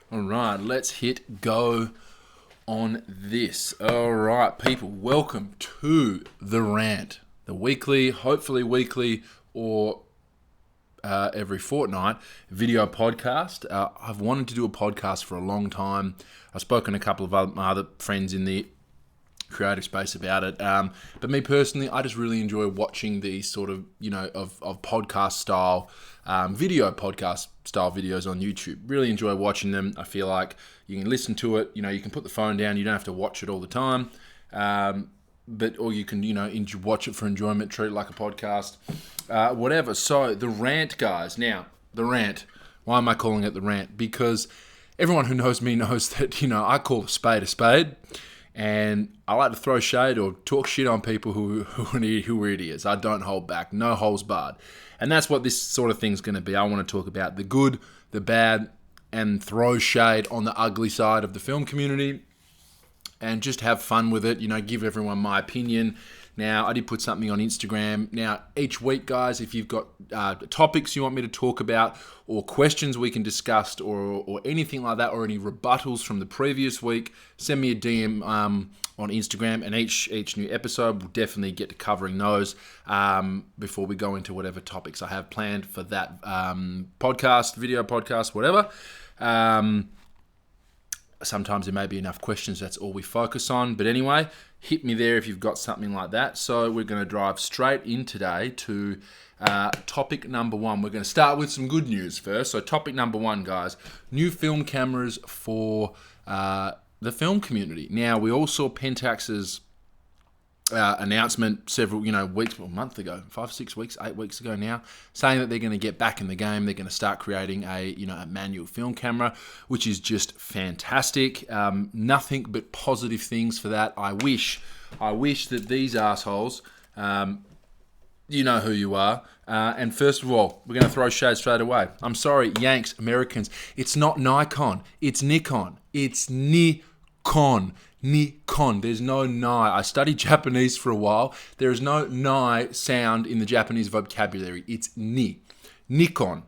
All right, let's hit go on this. All right, people, welcome to the Rant, the weekly, hopefully weekly or every fortnight video podcast. I've wanted to do a podcast for a long time. I've spoken to a couple of my other friends in the creative space about it. But me personally, I just really enjoy watching these sort of, of podcast style, video podcast style videos on YouTube. Really enjoy watching them. I feel like you can listen to it, you can put the phone down, you don't have to watch it all the time. Or you can, watch it for enjoyment, treat it like a podcast, whatever. So the Rant, guys. Now, the Rant. Why am I calling it the Rant? Because everyone who knows me knows that, I call a spade. And I like to throw shade or talk shit on people who are idiots. I don't hold back. No holes barred. And that's what this sort of thing's going to be. I want to talk about the good, the bad, and throw shade on the ugly side of the film community. And just have fun with it. Give everyone my opinion. Now, I did put something on Instagram. Now, each week, guys, if you've got topics you want me to talk about or questions we can discuss or anything like that or any rebuttals from the previous week, send me a DM on Instagram, and each new episode will definitely get to covering those before we go into whatever topics I have planned for that podcast, video podcast, whatever. Sometimes there may be enough questions, that's all we focus on. But anyway, hit me there if you've got something like that. So we're going to drive straight in today to topic number one. We're going to start with some good news first. So topic number one, guys, new film cameras for the film community. Now, we all saw Pentax's announcement several, weeks, a month ago, 5, 6 weeks, 8 weeks ago now, saying that they're going to get back in the game. They're going to start creating a manual film camera, which is just fantastic. Nothing but positive things for that. I wish that these assholes, you know who you are. And first of all, we're going to throw shade straight away. I'm sorry, Yanks, Americans. It's not Nikon. It's Nikon. It's Nikon. Nikon. There's no Ni. I studied Japanese for a while. There is no Ni sound in the Japanese vocabulary. It's Ni. Nikon.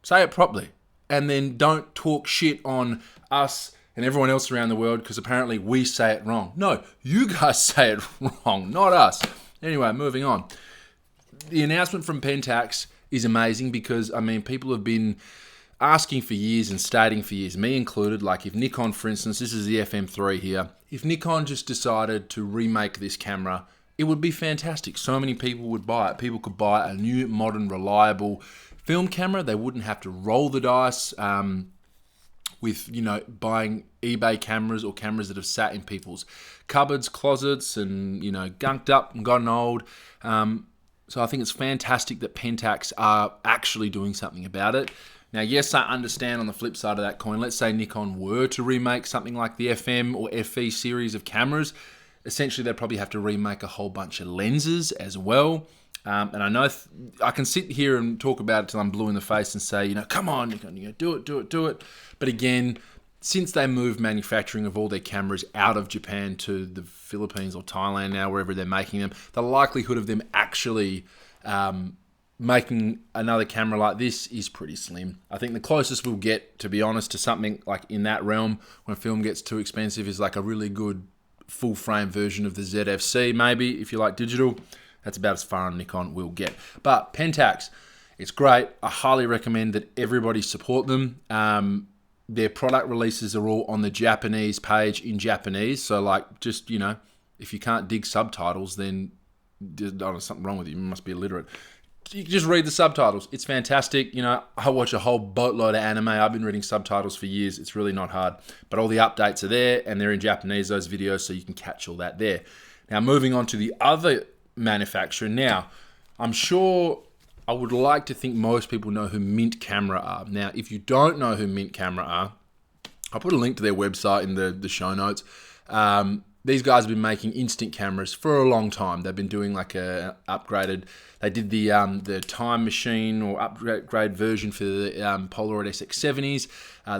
Say it properly. And then don't talk shit on us and everyone else around the world because apparently we say it wrong. No, you guys say it wrong, not us. Anyway, moving on. The announcement from Pentax is amazing because, people have been asking for years and stating for years, me included, like if Nikon, for instance, this is the FM3 here, if Nikon just decided to remake this camera, it would be fantastic. So many people would buy it. People could buy a new, modern, reliable film camera. They wouldn't have to roll the dice with, buying eBay cameras or cameras that have sat in people's cupboards, closets, and, gunked up and gotten old. So I think it's fantastic that Pentax are actually doing something about it. Now, yes, I understand on the flip side of that coin, let's say Nikon were to remake something like the FM or FE series of cameras, essentially they'd probably have to remake a whole bunch of lenses as well. And I know I can sit here and talk about it till I'm blue in the face and say, come on, Nikon, do it. But again, since they moved manufacturing of all their cameras out of Japan to the Philippines or Thailand now, wherever they're making them, the likelihood of them actually making another camera like this is pretty slim. I think the closest we'll get, to be honest, to something like in that realm when film gets too expensive is like a really good full frame version of the ZFC, maybe, if you like digital. That's about as far as Nikon will get. But Pentax, it's great. I highly recommend that everybody support them. Their product releases are all on the Japanese page in Japanese. So just, if you can't dig subtitles, then there's something wrong with you. You must be illiterate. You can just read the subtitles. It's fantastic. I watch a whole boatload of anime. I've been reading subtitles for years. It's really not hard. But all the updates are there, and they're in Japanese, those videos, so you can catch all that there. Now, moving on to the other manufacturer. Now, I'm sure I would like to think most people know who Mint Camera are. Now, if you don't know who Mint Camera are, I'll put a link to their website in the show notes. These guys have been making instant cameras for a long time. They've been doing like a upgraded. They did the Time Machine or upgrade version for the Polaroid SX70s.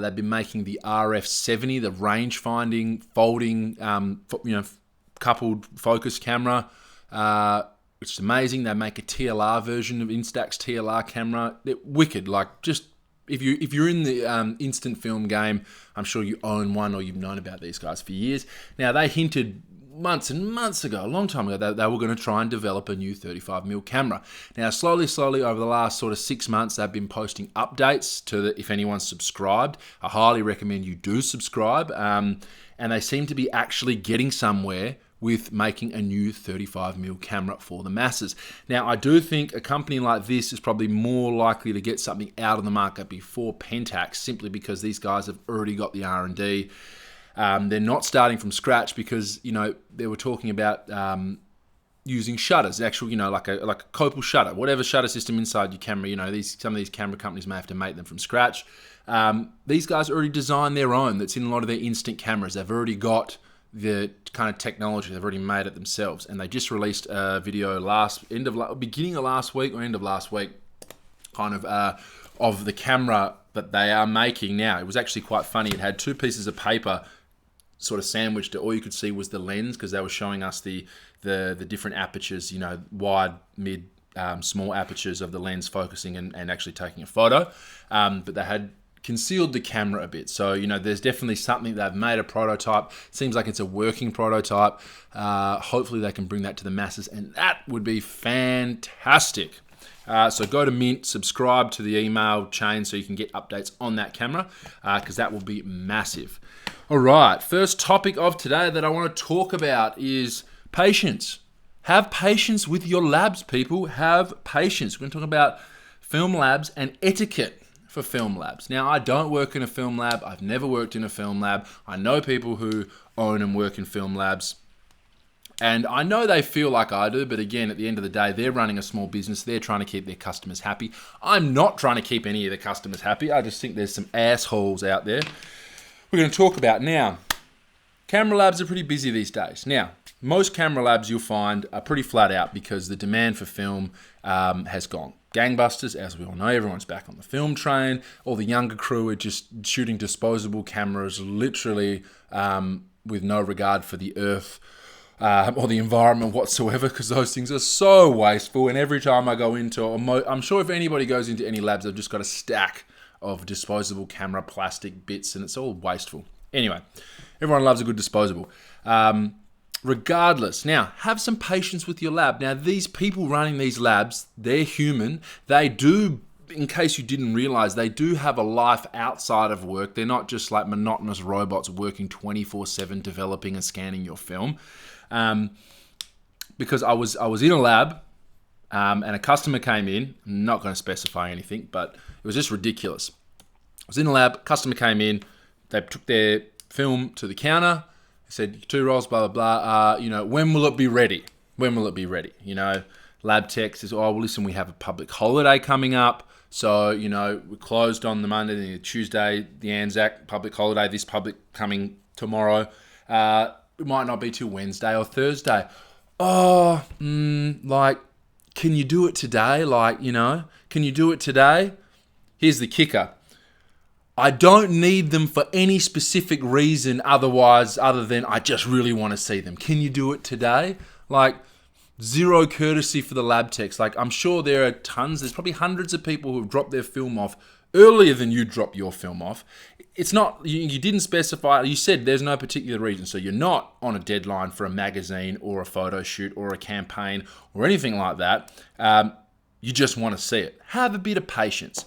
They've been making the RF70, the range finding, folding, coupled focus camera, which is amazing. They make a TLR version of Instax TLR camera. They're wicked, just if you're in the instant film game, I'm sure you own one or you've known about these guys for years. Now, they hinted months and months ago, a long time ago, that they were going to try and develop a new 35mm camera. Now, slowly over the last sort of 6 months, they've been posting updates to if anyone's subscribed. I highly recommend you do subscribe. And they seem to be actually getting somewhere with making a new 35mm camera for the masses. Now, I do think a company like this is probably more likely to get something out of the market before Pentax, simply because these guys have already got the R&D. They're not starting from scratch because, they were talking about using shutters, actual, like a copal shutter, whatever shutter system inside your camera. Some of these camera companies may have to make them from scratch. These guys already designed their own that's in a lot of their instant cameras. They've already got the kind of technology. They've already made it themselves, and they just released a video beginning of last week or end of last week, kind of the camera that they are making now. It was actually quite funny. It had two pieces of paper sort of sandwiched. All you could see was the lens, because they were showing us the different apertures, wide, mid, small apertures of the lens focusing and actually taking a photo. But they had concealed the camera a bit. So, there's definitely something. They've made a prototype. Seems like it's a working prototype. Hopefully they can bring that to the masses, and that would be fantastic. So go to Mint, subscribe to the email chain so you can get updates on that camera, because that will be massive. All right, first topic of today that I want to talk about is patience. Have patience with your labs, people. Have patience. We're going to talk about film labs and etiquette for film labs. Now, I don't work in a film lab. I've never worked in a film lab. I know people who own and work in film labs, and I know they feel like I do, but again, at the end of the day, they're running a small business. They're trying to keep their customers happy. I'm not trying to keep any of the customers happy. I just think there's some assholes out there. We're going to talk about now. Camera labs are pretty busy these days. Now, most camera labs you'll find are pretty flat out because the demand for film has gone gangbusters. As we all know, everyone's back on the film train. All the younger crew are just shooting disposable cameras, literally with no regard for the earth or the environment whatsoever, because those things are so wasteful. And every time I go into, I'm sure if anybody goes into any labs, they've just got a stack of disposable camera plastic bits, and it's all wasteful. Anyway, everyone loves a good disposable. Regardless, now, have some patience with your lab. Now, these people running these labs, they're human. They do, in case you didn't realize, they do have a life outside of work. They're not just like monotonous robots working 24/7 developing and scanning your film. Because I was in a lab, and a customer came in. I'm not going to specify anything, but it was just ridiculous. I was in a lab, customer came in, they took their film to the counter, said 2 rolls, blah, blah, blah. When will it be ready? When will it be ready? Lab tech says, oh, well, listen, we have a public holiday coming up. So, we're closed on the Monday, the Tuesday, the Anzac public holiday, this public coming tomorrow. It might not be till Wednesday or Thursday. Oh, can you do it today? Can you do it today? Here's the kicker. I don't need them for any specific reason other than I just really want to see them. Can you do it today? Zero courtesy for the lab techs. I'm sure there are there's probably hundreds of people who have dropped their film off earlier than you dropped your film off. It's not, you didn't specify, you said there's no particular reason. So you're not on a deadline for a magazine or a photo shoot or a campaign or anything like that. You just want to see it. Have a bit of patience.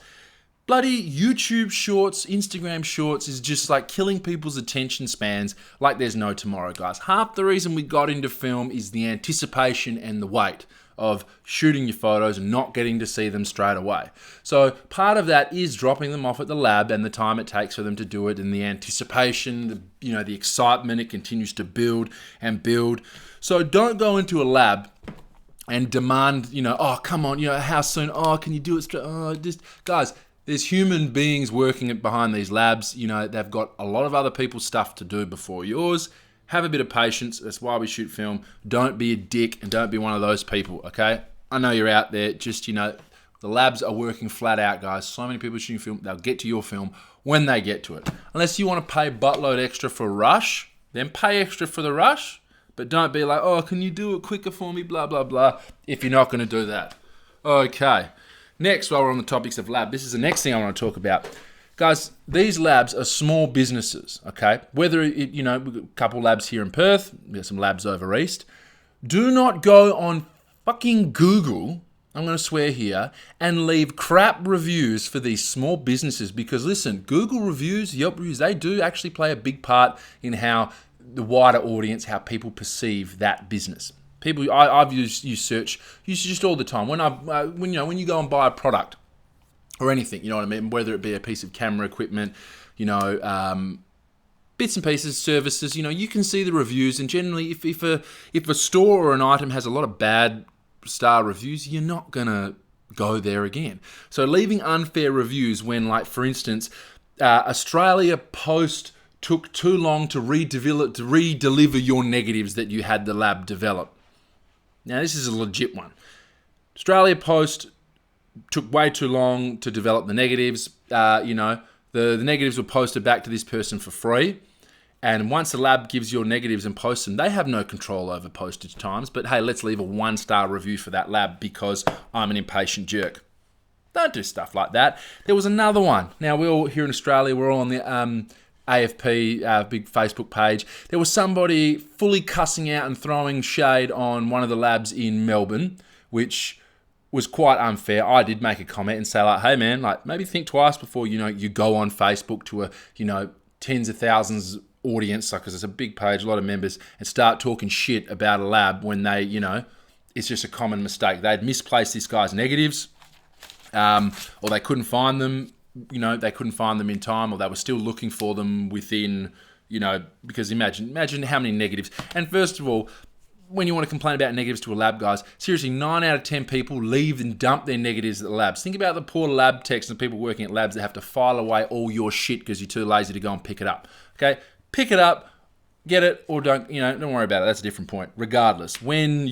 Bloody YouTube shorts, Instagram shorts is just killing people's attention spans like there's no tomorrow, guys. Half the reason we got into film is the anticipation and the wait of shooting your photos and not getting to see them straight away. So part of that is dropping them off at the lab and the time it takes for them to do it, and the anticipation, the excitement, it continues to build and build. So don't go into a lab and demand, oh, come on, how soon? Oh, can you do it straight? Oh, guys, there's human beings working behind these labs. They've got a lot of other people's stuff to do before yours. Have a bit of patience. That's why we shoot film. Don't be a dick and don't be one of those people, okay? I know you're out there. Just, the labs are working flat out, guys. So many people shooting film. They'll get to your film when they get to it. Unless you want to pay buttload extra for rush, then pay extra for the rush. But don't be like, oh, can you do it quicker for me, blah, blah, blah, if you're not going to do that. Okay. Next, while we're on the topics of lab, this is the next thing I want to talk about. Guys, these labs are small businesses, okay? Whether, we've got a couple labs here in Perth, we've got some labs over east. Do not go on fucking Google, I'm going to swear here, and leave crap reviews for these small businesses because, listen, Google reviews, Yelp reviews, they do actually play a big part in how the wider audience, how people perceive that business. I've used search just all the time. When you go and buy a product or anything, you know what I mean? Whether it be a piece of camera equipment, bits and pieces, services, you can see the reviews. And generally, if a store or an item has a lot of bad star reviews, you're not gonna go there again. So leaving unfair reviews when, like, for instance, Australia Post took too long to redeliver your negatives that you had the lab develop. Now, this is a legit one. Australia Post took way too long to develop the negatives. The negatives were posted back to this person for free. And once the lab gives your negatives and posts them, they have no control over postage times. But hey, let's leave a 1-star review for that lab because I'm an impatient jerk. Don't do stuff like that. There was another one. Now, we all here in Australia, we're all on the AFP big Facebook page. There was somebody fully cussing out and throwing shade on one of the labs in Melbourne, which was quite unfair. I did make a comment and say, like, hey man, like, maybe think twice before you go on Facebook to a tens of thousands audience, because it's a big page, a lot of members, and start talking shit about a lab when they, it's just a common mistake. They'd misplaced this guy's negatives, or they couldn't find them. They couldn't find them in time, or they were still looking for them within, because imagine how many negatives. And first of all, when you want to complain about negatives to a lab, guys, seriously, 9 out of 10 people leave and dump their negatives at the labs. Think about the poor lab techs and people working at labs that have to file away all your shit because you're too lazy to go and pick it up. Okay? Pick it up, get it, or don't worry about it. That's a different point. Regardless, when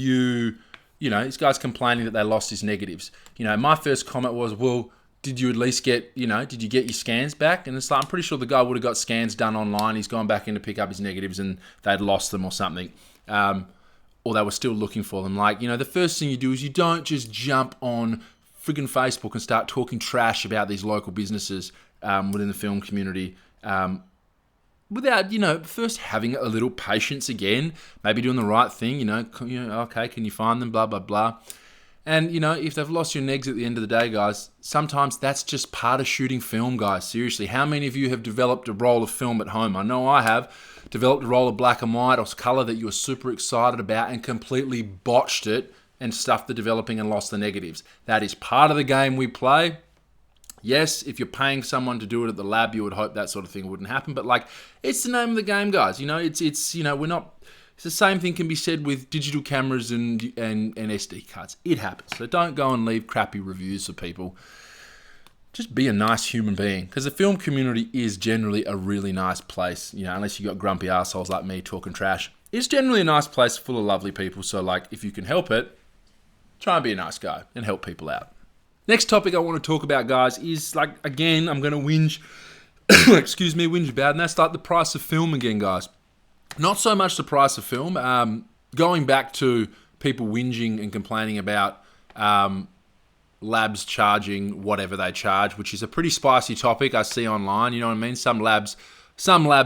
this guy's complaining that they lost his negatives. My first comment was, well, did you at least get your scans back? And it's like, I'm pretty sure the guy would have got scans done online. He's gone back in to pick up his negatives and they'd lost them or something. Or they were still looking for them. Like, the first thing you do is you don't just jump on friggin' Facebook and start talking trash about these local businesses within the film community without, first having a little patience again, maybe doing the right thing, okay, can you find them, blah, blah, blah. And, if they've lost your negs at the end of the day, guys, sometimes that's just part of shooting film, guys. Seriously, how many of you have developed a roll of film at home? I know I have. Developed a roll of black and white or colour that you were super excited about and completely botched it and stuffed the developing and lost the negatives. That is part of the game we play. Yes, if you're paying someone to do it at the lab, you would hope that sort of thing wouldn't happen. But, like, it's the name of the game, guys. We're not... It's the same thing can be said with digital cameras and SD cards. It happens. So don't go and leave crappy reviews for people. Just be a nice human being. Because the film community is generally a really nice place. Unless you got grumpy assholes like me talking trash. It's generally a nice place full of lovely people. So, like, if you can help it, try and be a nice guy and help people out. Next topic I want to talk about, guys, is, like, again, I'm going to whinge. Whinge about. And that's like the price of film again, guys. Not so much the price of film. Going back to people whinging and complaining about labs charging whatever they charge, which is a pretty spicy topic I see online. You know what I mean? Some labs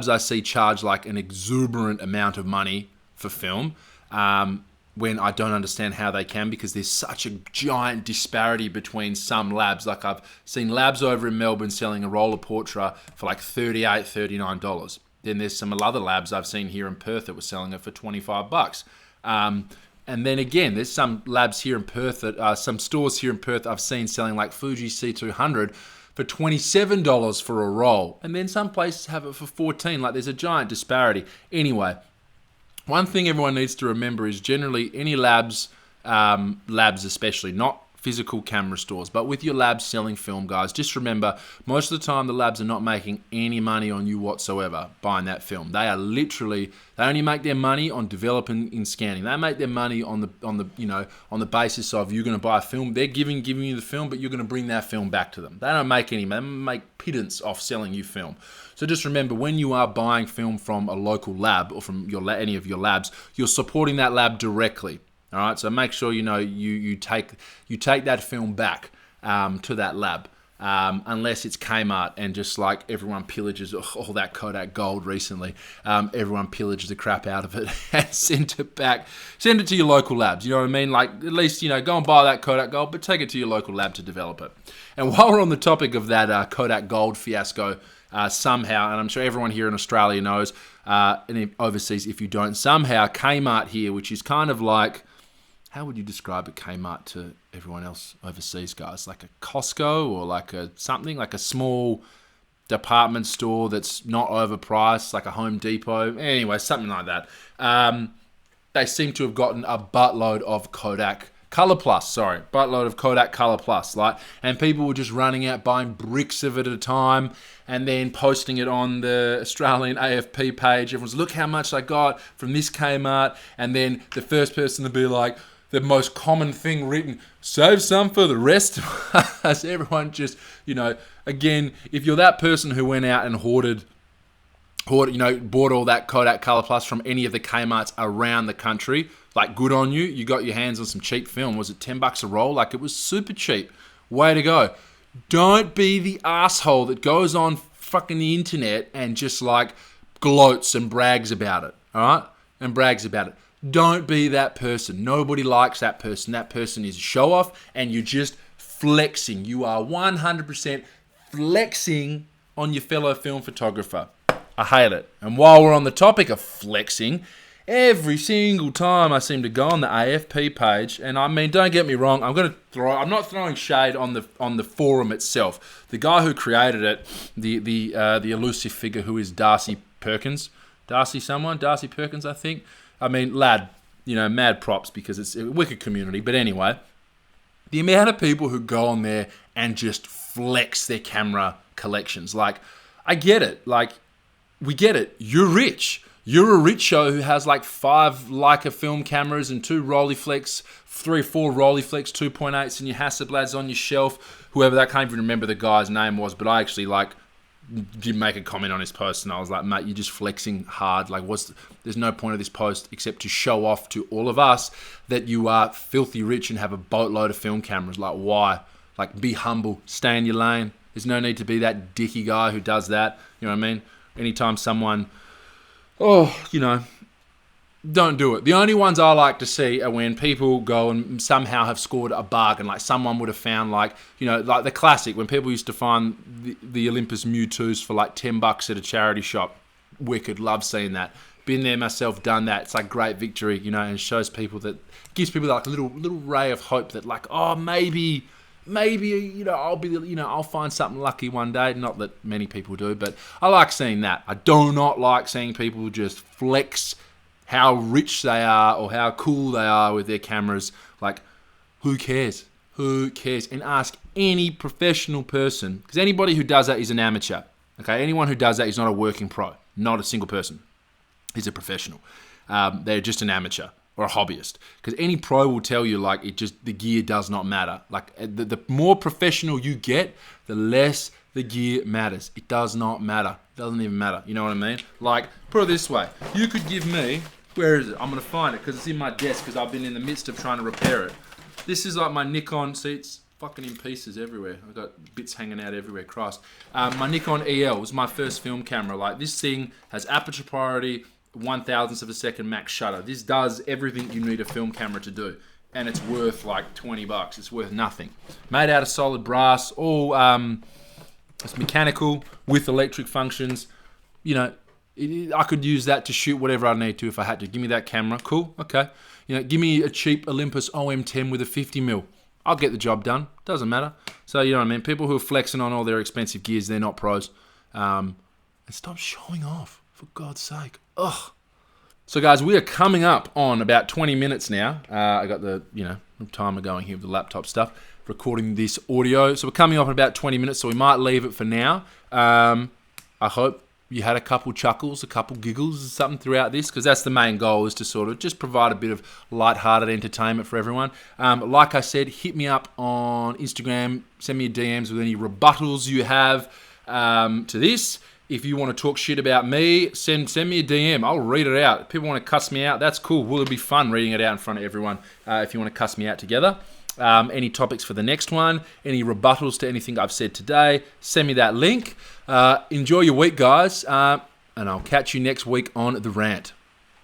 I see charge like an exuberant amount of money for film. When I don't understand how they can, because there's such a giant disparity between some labs. Like, I've seen labs over in Melbourne selling a roll of Portra for like $38, $39. Then there's some other labs I've seen here in Perth that were selling it for $25. And then again, there's some labs here in Perth, some stores here in Perth I've seen selling like Fuji C200 for $27 for a roll. And then some places have it for $14. Like, there's a giant disparity. Anyway, one thing everyone needs to remember is generally any labs especially, not physical camera stores, but with your labs selling film, guys, just remember, most of the time the labs are not making any money on you whatsoever buying that film. They are literally, they only make their money on developing and scanning. They make their money on the basis of you're going to buy a film. They're giving you the film, but you're going to bring that film back to them. They don't make any money. They make pittance off selling you film. So just remember, when you are buying film from a local lab or from any of your labs, you're supporting that lab directly. All right, so make sure you take that film back. to that lab. Unless it's Kmart and just like everyone pillages all that Kodak Gold recently. Everyone pillages the crap out of it and send it back. Send it to your local labs. You know what I mean? Like, at least, go and buy that Kodak Gold, but take it to your local lab to develop it. And while we're on the topic of that Kodak Gold fiasco, somehow, and I'm sure everyone here in Australia knows, and overseas if you don't, somehow Kmart here, which is kind of like, how would you describe a Kmart to everyone else overseas, guys? Like a Costco or like a something, like a small department store that's not overpriced, like a Home Depot. Anyway, something like that. They seem to have gotten a buttload of Kodak Color Plus, buttload of Kodak Color Plus, like, and people were just running out buying bricks of it at a time and then posting it on the Australian AFP page. Everyone's, look how much I got from this Kmart, and then the first person to be like, the most common thing written, save some for the rest of us. Everyone just, again, if you're that person who went out and bought all that Kodak Color Plus from any of the Kmarts around the country, like, good on you. You got your hands on some cheap film. Was it $10 a roll? Like, it was super cheap. Way to go. Don't be the asshole that goes on fucking the internet and just like gloats and brags about it. All right? And brags about it. Don't be that person. Nobody likes that person. That person is a show-off, and you're just flexing. You are 100% flexing on your fellow film photographer. I hate it. And while we're on the topic of flexing, every single time I seem to go on the AFP page, and I mean, don't get me wrong, I'm not throwing shade on the forum itself. The guy who created it, the elusive figure who is Darcy Perkins, Darcy Perkins, I think. I mean, lad, mad props because it's a wicked community. But anyway, the amount of people who go on there and just flex their camera collections. Like, I get it. Like, we get it. You're rich. You're a richo who has like 5 Leica film cameras and 2 Rolleiflex, 3 or 4 Rolleiflex 2.8s and your Hasselblads on your shelf. Whoever that, can't even remember the guy's name was, but I actually did make a comment on his post, and I was like, mate, you're just flexing hard. Like, there's no point of this post except to show off to all of us that you are filthy rich and have a boatload of film cameras. Like, why? Like, be humble, stay in your lane. There's no need to be that dicky guy who does that. You know what I mean? Anytime someone, don't do it. The only ones I like to see are when people go and somehow have scored a bargain. Like, someone would have found like the classic, when people used to find the Olympus Mewtwo's for like $10 at a charity shop. Wicked, love seeing that. Been there myself, done that. It's like great victory, and shows people gives people like a little ray of hope that like, oh, maybe, I'll be, I'll find something lucky one day. Not that many people do, but I like seeing that. I do not like seeing people just flex how rich they are or how cool they are with their cameras. Like, who cares? Who cares? And ask any professional person, because anybody who does that is an amateur. Okay, anyone who does that is not a working pro. Not a single person is a professional. They're just an amateur or a hobbyist. Because any pro will tell you, like, the gear does not matter. Like, the more professional you get, the less the gear matters. It does not matter. It doesn't even matter. You know what I mean? Like, put it this way. You could give me, where is it? I'm going to find it because it's in my desk because I've been in the midst of trying to repair it. This is like my Nikon. See, it's fucking in pieces everywhere. I've got bits hanging out everywhere. Christ. My Nikon EL was my first film camera. Like, this thing has aperture priority, 1/1000th of a second max shutter. This does everything you need a film camera to do. And it's worth like $20. It's worth nothing. Made out of solid brass. All it's mechanical with electric functions. I could use that to shoot whatever I need to if I had to. Give me that camera. Cool. Okay. Give me a cheap Olympus OM10 with a 50mm. I'll get the job done. Doesn't matter. So, you know what I mean? People who are flexing on all their expensive gears, they're not pros. And stop showing off, for God's sake. Ugh. So, guys, we are coming up on about 20 minutes now. I got the, timer going here with the laptop stuff, recording this audio. So, we're coming up in about 20 minutes, so we might leave it for now. I hope you had a couple chuckles, a couple giggles or something throughout this, because that's the main goal, is to sort of just provide a bit of lighthearted entertainment for everyone. Like I said, hit me up on Instagram, send me DMs with any rebuttals you have to this. If you want to talk shit about me, send me a DM. I'll read it out. If people want to cuss me out, that's cool. Will it be fun reading it out in front of everyone if you want to cuss me out together? any topics for the next one, any rebuttals to anything I've said today, send me that link. Enjoy your week, guys, and I'll catch you next week on The Rant.